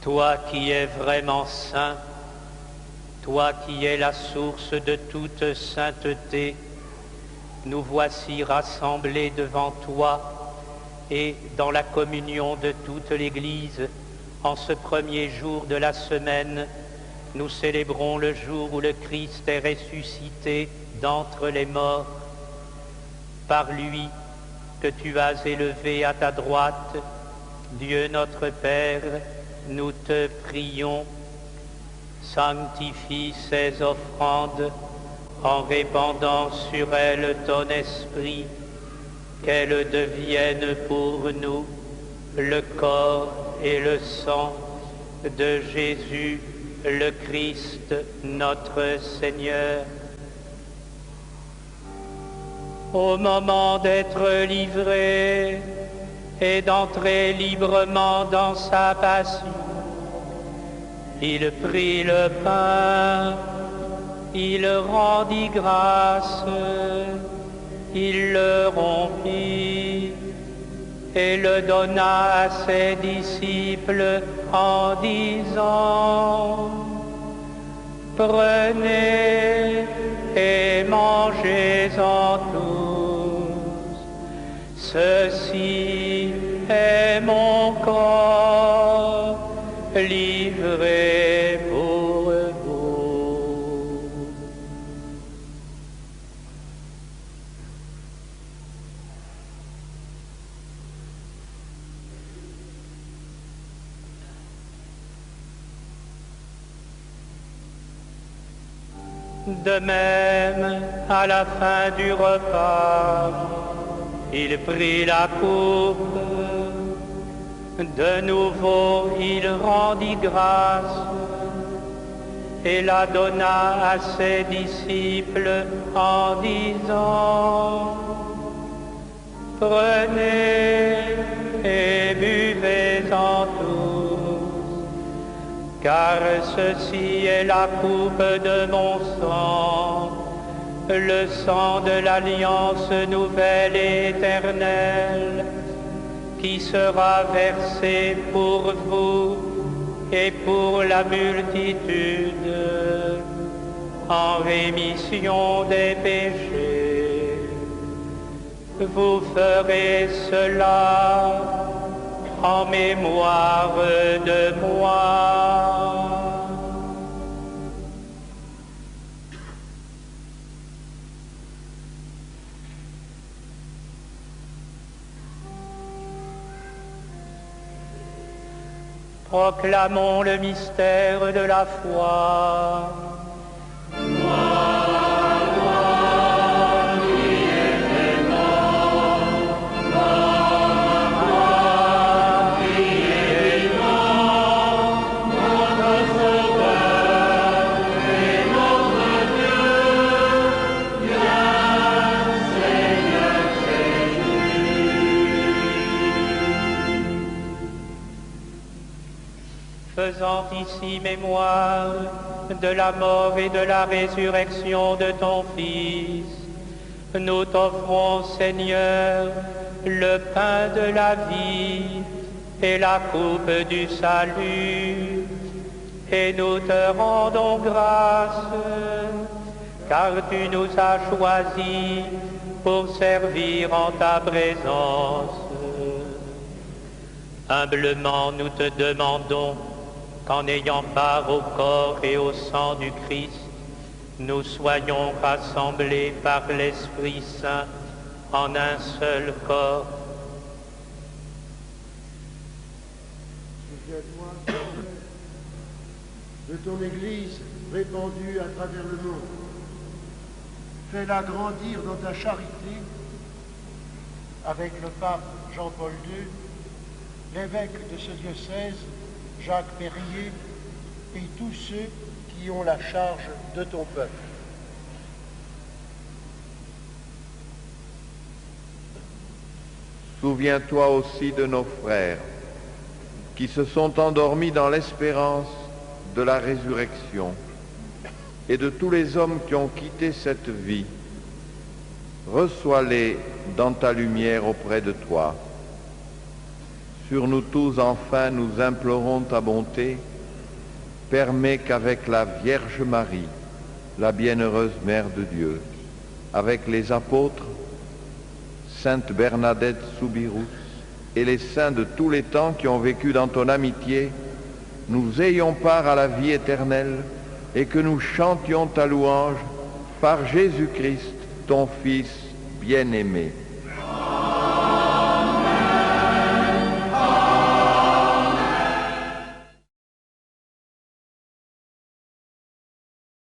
Toi qui es vraiment saint, toi qui es la source de toute sainteté, nous voici rassemblés devant toi et dans la communion de toute l'Église. En ce premier jour de la semaine, nous célébrons le jour où le Christ est ressuscité d'entre les morts. Par lui que tu as élevé à ta droite, Dieu notre Père, nous te prions. Sanctifie ces offrandes en répandant sur elles ton esprit, qu'elles deviennent pour nous le corps et le sang de Jésus le Christ, notre Seigneur. Au moment d'être livré et d'entrer librement dans sa passion, il prit le pain, il rendit grâce, il le rompit et le donna à ses disciples en disant: prenez et mangez-en tous, ceci est mon corps livré pour vous. De même, à la fin du repas, il prit la coupe. De nouveau, il rendit grâce et la donna à ses disciples en disant: prenez et buvez-en tous, car ceci est la coupe de mon sang, le sang de l'alliance nouvelle et éternelle, qui sera versé pour vous et pour la multitude en rémission des péchés. Vous ferez cela en mémoire de moi. Proclamons le mystère de la foi. Faisant ici mémoire de la mort et de la résurrection de ton Fils, nous t'offrons, Seigneur, le pain de la vie et la coupe du salut, et nous te rendons grâce, car tu nous as choisis pour servir en ta présence. Humblement, nous te demandons qu'en ayant part au corps et au sang du Christ, nous soyons rassemblés par l'Esprit Saint en un seul corps. Souviens-toi, Seigneur, de ton Église répandue à travers le monde. Fais-la grandir dans ta charité avec le pape Jean-Paul II, l'évêque de ce diocèse, Jacques Perrier, et tous ceux qui ont la charge de ton peuple. Souviens-toi aussi de nos frères qui se sont endormis dans l'espérance de la résurrection et de tous les hommes qui ont quitté cette vie. Reçois-les dans ta lumière auprès de toi. Sur nous tous, enfin, nous implorons ta bonté. Permets qu'avec la Vierge Marie, la bienheureuse Mère de Dieu, avec les apôtres, Sainte Bernadette Soubirous et les saints de tous les temps qui ont vécu dans ton amitié, nous ayons part à la vie éternelle et que nous chantions ta louange par Jésus-Christ, ton Fils bien-aimé.